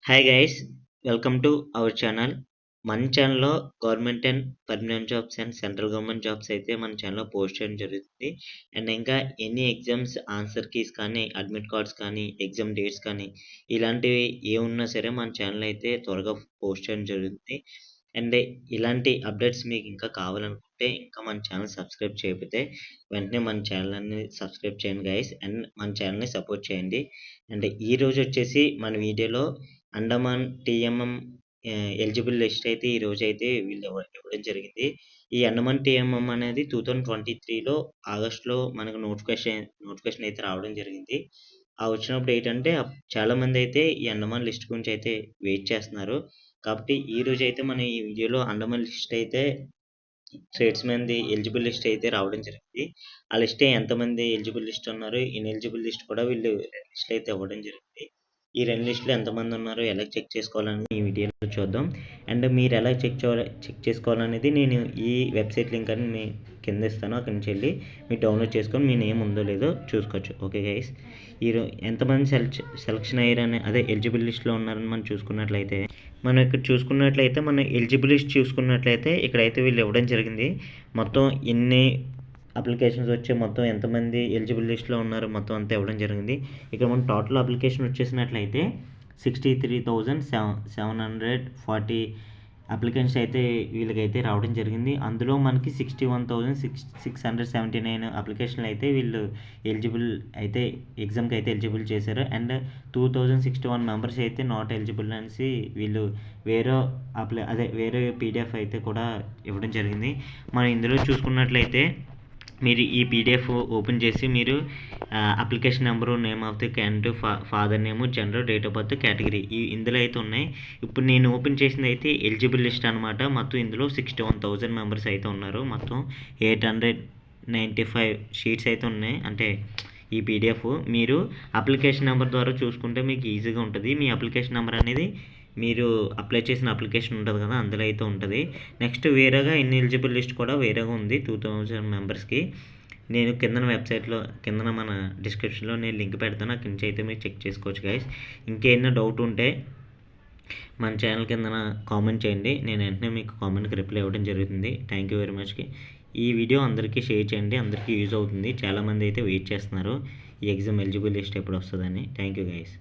Hi guys, welcome to our channel. మన ఛానల్‌లో government and permanent jobs and central government jobs అయితే మన ఛానల్‌లో పోస్ట్ చేయడం జరుగుతుంది. అండ్ ఇంకా ఎనీ ఎగ్జామ్స్ ఆన్సర్ కీస్ కానీ, అడ్మిట్ కార్డ్స్ కానీ, ఎగ్జామ్ డేట్స్ కానీ ఇలాంటివి ఏమున్నా సరే మన ఛానల్ అయితే త్వరగా పోస్ట్ చేయడం జరుగుతుంది. అండ్ ఇలాంటి అప్డేట్స్ మీకు ఇంకా కావాలనుకుంటే ఇంకా మన ఛానల్ సబ్స్క్రైబ్ చేయకపోతే వెంటనే మన ఛానల్‌ని సబ్స్క్రైబ్ చేయండి గైస్. అండ్ మన ఛానల్‌ని సపోర్ట్ చేయండి. అండ్ ఈరోజు వచ్చేసి మన వీడియోలో అండమాన్ టీఎంఎం ఎలిజిబుల్ లిస్ట్ అయితే ఈరోజైతే వీళ్ళు ఇవ్వడం జరిగింది. ఈ అండమాన్ టీఎంఎం అనేది 2023లో ఆగస్ట్‌లో మనకు నోటిఫికేషన్ అయితే రావడం జరిగింది. ఆ వచ్చినప్పుడు ఏంటంటే చాలామంది అయితే ఈ అండమాన్ లిస్ట్ గురించి అయితే వెయిట్ చేస్తున్నారు. కాబట్టి ఈరోజైతే మన ఈ వీడియోలో అండమాన్ లిస్ట్ అయితే ట్రేడ్స్‌మెన్‌ది ఎలిజిబుల్ లిస్ట్ అయితే రావడం జరిగింది. ఆ లిస్ట్ ఎంతమంది ఎలిజిబుల్ లిస్ట్ ఉన్నారు, ఇనెలిజిబుల్ లిస్ట్ కూడా వీళ్ళు లిస్ట్ అయితే ఇవ్వడం జరిగింది. ఈ 2 లిస్టులో ఎంతమంది ఉన్నారో ఎలా చెక్ చేసుకోవాలని ఈ వీడియోలో చూద్దాం. అండ్ మీరు ఎలా చెక్ చేసుకోవాలనేది నేను ఈ వెబ్సైట్ లింక్ అని మీ కింద ఇస్తాను. అక్కడి నుంచి వెళ్ళి మీరు డౌన్లోడ్ చేసుకొని మీ నేమ్ ఉందో లేదో చూసుకోవచ్చు. ఓకే గైస్, ఎంతమంది సెలక్షన్ అయ్యారని అదే ఎలిజిబుల్ లిస్ట్లో ఉన్నారని మనం చూసుకున్నట్లయితే ఇక్కడ చూసుకున్నట్లయితే మన ఎలిజిబుల్ లిస్ట్ చూసుకున్నట్లయితే ఇక్కడైతే వీళ్ళు ఇవ్వడం జరిగింది. మొత్తం ఎన్ని అప్లికేషన్స్ వచ్చి మొత్తం ఎంతమంది ఎలిజిబుల్ లిస్ట్లో ఉన్నారు మొత్తం అంతా ఇవ్వడం జరిగింది. ఇక్కడ మనం టోటల్ అప్లికేషన్ వచ్చేసినట్లయితే 63,740 అప్లికెంట్స్ అయితే వీళ్ళకైతే రావడం జరిగింది. అందులో మనకి 61,679 అప్లికేషన్లు అయితే వీళ్ళు ఎలిజిబుల్ అయితే ఎగ్జామ్కి అయితే ఎలిజిబుల్ చేశారు. అండ్ 2061 మెంబర్స్ అయితే నాట్ ఎలిజిబుల్ అనేసి వీళ్ళు వేరే పీడిఎఫ్ అయితే కూడా ఇవ్వడం జరిగింది. మనం ఇందులో చూసుకున్నట్లయితే మీరు ఈ పీడిఎఫ్ ఓపెన్ చేసి మీరు application number, name of the candidate, father name, gender, date of birth, category ఇందులో అయితే ఉన్నాయి. ఇప్పుడు నేను ఓపెన్ చేసింది అయితే ఎలిజిబుల్ లిస్ట్ అనమాట. మొత్తం ఇందులో 61,000 మెంబర్స్ అయితే ఉన్నారు. మొత్తం 895 షీట్స్ అయితే ఉన్నాయి. అంటే ఈ పీడిఎఫ్ మీరు అప్లికేషన్ నెంబర్ ద్వారా చూసుకుంటే మీకు ఈజీగా ఉంటుంది. మీ అప్లికేషన్ నెంబర్ అనేది మీరు అప్లై చేసిన అప్లికేషన్ ఉంటుంది కదా, అందులో అయితే ఉంటుంది. నెక్స్ట్ వేరేగా ఎలిజిబుల్ లిస్ట్ కూడా వేరేగా ఉంది 2000 మెంబర్స్కి. నేను వెబ్సైట్లో మన డిస్క్రిప్షన్లో నేను లింక్ పెడతాను. అక్కడి నుంచి అయితే మీరు చెక్ చేసుకోవచ్చు గైస్. ఇంకేమైనా డౌట్ ఉంటే మన ఛానల్ కింద కామెంట్ చేయండి. నేను వెంటనే మీకు కామెంట్కి రిప్లై ఇవ్వడం జరుగుతుంది. థ్యాంక్ యూ వెరీ మచ్కి. ఈ వీడియో అందరికీ షేర్ చేయండి, అందరికీ యూజ్ అవుతుంది. చాలామంది అయితే వెయిట్ చేస్తున్నారు ఈ ఎగ్జామ్ ఎలిజిబుల్ లిస్ట్ ఎప్పుడు వస్తుందని. Thank you guys.